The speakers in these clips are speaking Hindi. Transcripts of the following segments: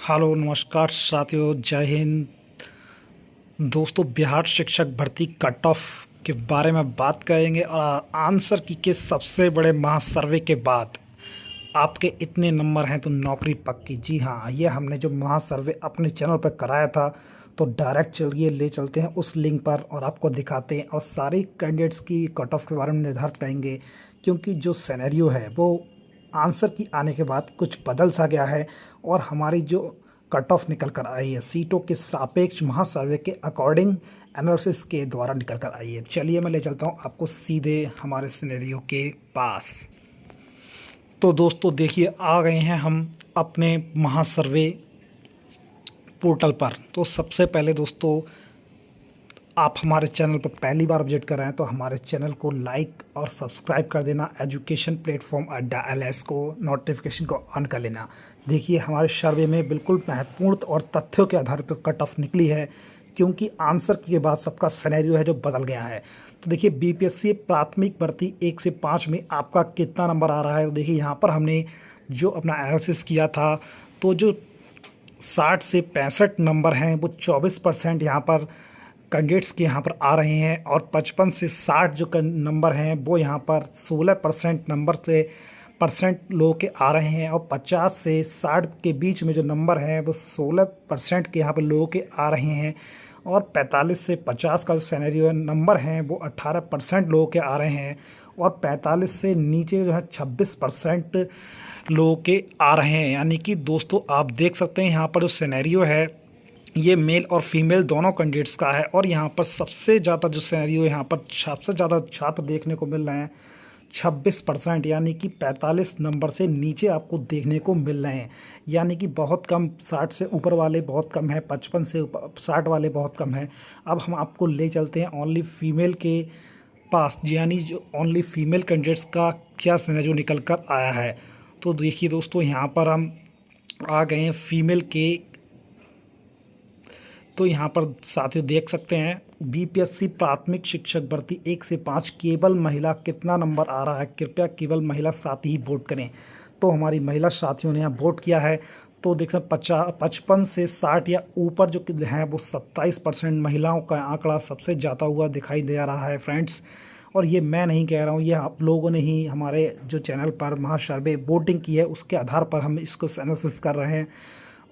हेलो नमस्कार साथियों, जय हिंद। दोस्तों, बिहार शिक्षक भर्ती कट ऑफ के बारे में बात करेंगे और आंसर की के सबसे बड़े महासर्वे के बाद आपके इतने नंबर हैं तो नौकरी पक्की। जी हाँ, ये हमने जो महासर्वे अपने चैनल पर कराया था, तो डायरेक्ट चलिए ले चलते हैं उस लिंक पर और आपको दिखाते हैं और सारी कैंडिडेट्स की कट ऑफ के बारे में निर्धारित करेंगे। क्योंकि जो सिनेरियो है वो आंसर की आने के बाद कुछ बदल सा गया है और हमारी जो कट ऑफ निकल कर आई है सीटों के सापेक्ष महासर्वे के अकॉर्डिंग एनालिसिस के द्वारा निकल कर आई है। चलिए मैं ले चलता हूँ आपको सीधे हमारे सिनेरियो के पास। तो दोस्तों देखिए, आ गए हैं हम अपने महासर्वे पोर्टल पर। तो सबसे पहले दोस्तों, आप हमारे चैनल पर पहली बार विजिट कर रहे हैं तो हमारे चैनल को लाइक और सब्सक्राइब कर देना। एजुकेशन प्लेटफॉर्म अड्डा LS को नोटिफिकेशन को ऑन कर लेना। देखिए, हमारे सर्वे में बिल्कुल महत्वपूर्ण और तथ्यों के आधार पर कट ऑफ निकली है, क्योंकि आंसर के बाद सबका सिनेरियो है जो बदल गया है। तो देखिए, BPSC प्राथमिक भर्ती 1 से 5 में आपका कितना नंबर आ रहा है। तो देखिए, यहाँ पर हमने जो अपना एनालिसिस किया था, तो जो 60 से 65 नंबर हैं वो 24% यहाँ पर कैंडिडेट्स के यहाँ पर आ रहे हैं, और 55 से 60 जो नंबर हैं वो यहाँ पर 16% नंबर से परसेंट लोगों के आ रहे हैं, और 50 से 60 के बीच में जो नंबर हैं वो 16% के यहाँ पर लोगों के आ रहे हैं, और 45 से 50 का जो सिनेरियो नंबर हैं वो 18% लोगों के आ रहे हैं, और 45 से नीचे जो है 26% लोगों के आ रहे हैं। यानी कि दोस्तों, आप देख सकते हैं यहाँ पर जो सिनेरियो है ये मेल और फीमेल दोनों कैंडिडेट्स का है। और यहाँ पर सबसे ज़्यादा जो सिनेरियो यहाँ पर सबसे ज़्यादा छात्र देखने को मिल रहे हैं 26%, यानी कि 45 नंबर से नीचे आपको देखने को मिल रहे हैं। यानी कि बहुत कम, 60 से ऊपर वाले बहुत कम है, 55 से 60 वाले बहुत कम है। अब हम आपको ले चलते हैं ओनली फीमेल के पास, यानी जो ओनली फीमेल कैंडिडेट्स का क्या सिनेरियो निकल कर आया है। तो देखिए दोस्तों, यहाँ पर हम आ गए हैं फीमेल के। तो यहाँ पर साथियों देख सकते हैं, BPSC प्राथमिक शिक्षक भर्ती 1 से 5 केवल महिला कितना नंबर आ रहा है। कृपया केवल महिला साथी ही वोट करें। तो हमारी महिला साथियों ने यहाँ वोट किया है। तो देख सकते 55 से 60 या ऊपर जो हैं वो 27% महिलाओं का आंकड़ा सबसे ज़्यादा हुआ दिखाई दे रहा है फ्रेंड्स। और ये मैं नहीं कह रहा हूँ, ये आप लोगों ने ही हमारे जो चैनल पर महासर्वे वोटिंग की है उसके आधार पर हम इसको एनालिसिस कर रहे हैं।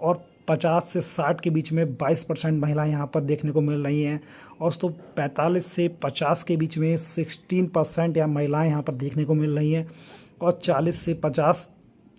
और 50 से 60 के बीच में 22% महिलाएं यहाँ पर देखने को मिल रही हैं, और तो 45 से 50 के बीच में 16% या महिलाएं यहाँ पर देखने को मिल रही हैं, और 40 से 50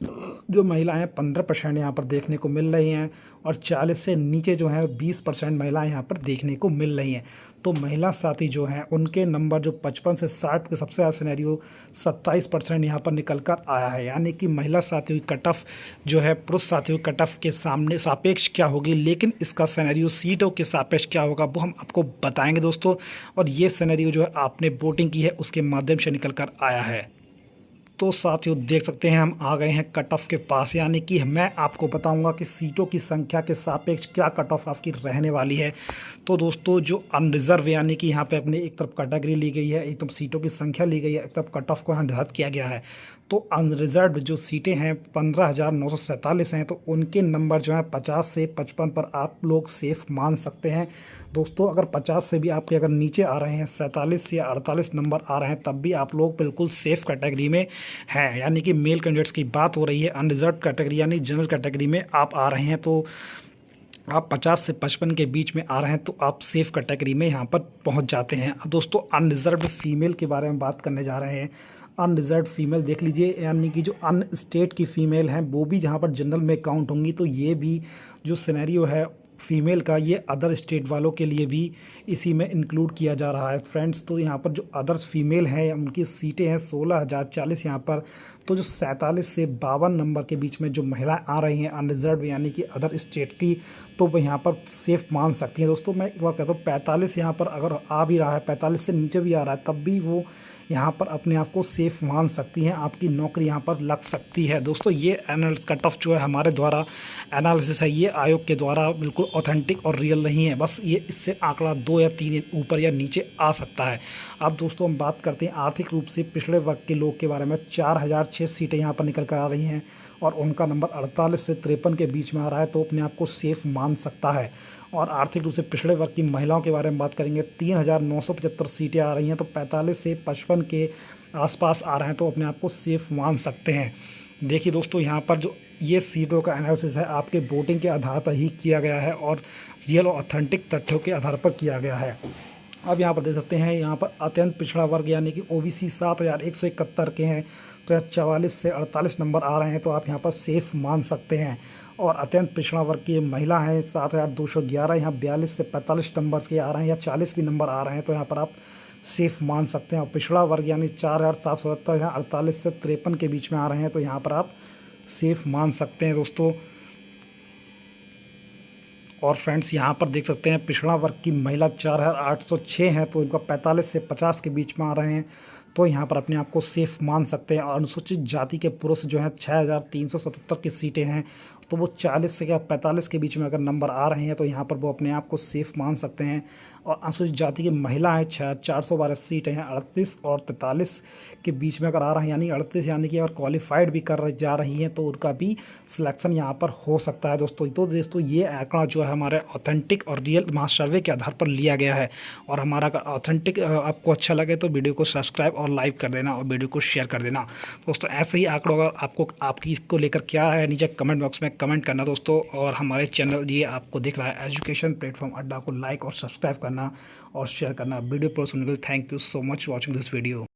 जो महिलाएं 15% यहाँ पर देखने को मिल रही हैं, और 40 से नीचे जो हैं 20% महिलाएं यहाँ पर देखने को मिल रही हैं। तो महिला साथी जो हैं उनके नंबर जो 55 से 60 के सबसे ज़्यादा सिनेरियो 27% यहाँ पर निकल कर आया है। यानी कि महिला साथियों की कट ऑफ जो है पुरुष साथियों की कट ऑफ के सामने सापेक्ष क्या होगी, लेकिन इसका सिनेरियो सीटों के सापेक्ष क्या होगा वो हम आपको बताएंगे दोस्तों। और ये सिनेरियो जो है आपने वोटिंग की है उसके माध्यम से निकल कर आया है। तो साथियों देख सकते हैं हम आ गए हैं कट ऑफ के पास, यानी कि मैं आपको बताऊंगा कि सीटों की संख्या के सापेक्ष क्या कट ऑफ आपकी रहने वाली है। तो दोस्तों, जो अनरिजर्व यानी कि यहाँ पे अपने एक तरफ कैटेगरी ली गई है, एक तरफ सीटों की संख्या ली गई है, एक तरफ कट ऑफ को यहाँ निर्धारित किया गया है। तो अनरिजर्व जो सीटें हैं 15,947 हैं, तो उनके नंबर जो हैं 50 से 55 पर आप लोग सेफ मान सकते हैं। दोस्तों, अगर 50 से भी आपके अगर नीचे आ रहे हैं, 47 या 48 नंबर आ रहे हैं, तब भी आप लोग बिल्कुल सेफ कैटेगरी में हैं। यानी कि मेल कैंडिडेट्स की बात हो रही है। अनरिजर्व कैटेगरी यानी जनरल कैटेगरी में आप आ रहे हैं, तो आप 50 से 55 के बीच में आ रहे हैं तो आप सेफ कैटेगरी में यहाँ पर पहुँच जाते हैं। अब दोस्तों, अनरिजर्व फीमेल के बारे में बात करने जा रहे हैं। अनरिजर्व फीमेल देख लीजिए, यानी कि जो अन स्टेट की फ़ीमेल हैं वो भी जहाँ पर जनरल में काउंट होंगी। तो ये भी जो सिनेरियो है फीमेल का, ये अदर स्टेट वालों के लिए भी इसी में इंक्लूड किया जा रहा है फ्रेंड्स। तो यहाँ पर जो अदर्स फीमेल हैं उनकी सीटें हैं 16,040 यहाँ पर। तो जो 47 से 52 नंबर के बीच में जो महिलाएं आ रही हैं अनरिजर्व यानी कि अदर स्टेट की, तो वो यहाँ पर सेफ मान सकती हैं। दोस्तों, मैं एक बार कहता हूँ 45 यहाँ पर अगर आ भी रहा है, 45 से नीचे भी आ रहा है, तब भी वो यहाँ पर अपने आप को सेफ मान सकती हैं, आपकी नौकरी यहाँ पर लग सकती है। दोस्तों, ये एनालिसिस कट ऑफ जो है हमारे द्वारा एनालिसिस है, ये आयोग के द्वारा बिल्कुल ऑथेंटिक और रियल नहीं है। बस ये इससे आंकड़ा 2 या 3 ऊपर या नीचे आ सकता है। अब दोस्तों, हम बात करते हैं आर्थिक रूप से पिछड़े वर्ग के लोग के बारे में। 4006 सीटें यहाँ पर निकल कर आ रही हैं, और उनका नंबर 48 से 53 के बीच में आ रहा है तो अपने आप को सेफ मान सकता है। और आर्थिक रूप से पिछड़े वर्ग की महिलाओं के बारे में बात करेंगे, 3975 सीटें आ रही हैं तो 45 से 55 के आसपास आ रहे हैं तो अपने आप को सेफ मान सकते हैं। देखिए दोस्तों, यहाँ पर जो ये सीटों का एनालिसिस है आपके वोटिंग के आधार पर ही किया गया है और रियल और ऑथेंटिक तथ्यों के आधार पर किया गया है। अब यहाँ पर देख सकते हैं, यहाँ पर अत्यंत पिछड़ा वर्ग यानी कि ओबीसी 7171 के हैं तो यहाँ 44 से 48 नंबर आ रहे हैं तो आप यहाँ पर सेफ मान सकते हैं। और अत्यंत पिछड़ा वर्ग की महिला है 7211, यहाँ 42 से 45 नंबर के आ रहे हैं या 40 भी नंबर आ रहे हैं तो यहाँ पर आप सेफ मान सकते हैं। और पिछड़ा वर्ग यानी 4770, यहाँ 48 से 53 के बीच में आ रहे हैं तो यहाँ पर आप सेफ मान सकते हैं दोस्तों। और फ्रेंड्स, यहाँ पर देख सकते हैं पिछड़ा वर्ग की महिला 4806 हैं तो इनका 45 से 50 के बीच में आ रहे हैं तो यहाँ पर अपने आप को सेफ मान सकते हैं। और अनुसूचित जाति के पुरुष जो हैं 6377 की सीटें हैं तो वो 40 से 45 के बीच में अगर नंबर आ रहे हैं तो यहाँ पर वो अपने आप को सेफ मान सकते हैं। और अनुसूचित जाति की महिला है 412 सीटें हैं, 38 और 43 के बीच में अगर आ रहे हैं यानी 38 यानी कि अगर क्वालिफाइड भी कर जा रही हैं तो उनका भी सिलेक्शन यहाँ पर हो सकता है दोस्तों। तो दोस्तों ये आंकड़ा जो है हमारे ऑथेंटिक और रियल मास सर्वे के आधार पर लिया गया है। और हमारा अगर ऑथेंटिक आपको अच्छा लगे तो वीडियो को सब्सक्राइब और लाइक कर देना और वीडियो को शेयर कर देना दोस्तों। ऐसे ही आंकड़ों अगर आपको आपकी इसको लेकर क्या है नीचे कमेंट बॉक्स में कमेंट करना दोस्तों। और हमारे चैनल ये आपको दिख रहा है एजुकेशन प्लेटफॉर्म अड्डा को लाइक और सब्सक्राइब करना और शेयर करना। वीडियो पर सुनने के लिए thank you so much watching this video.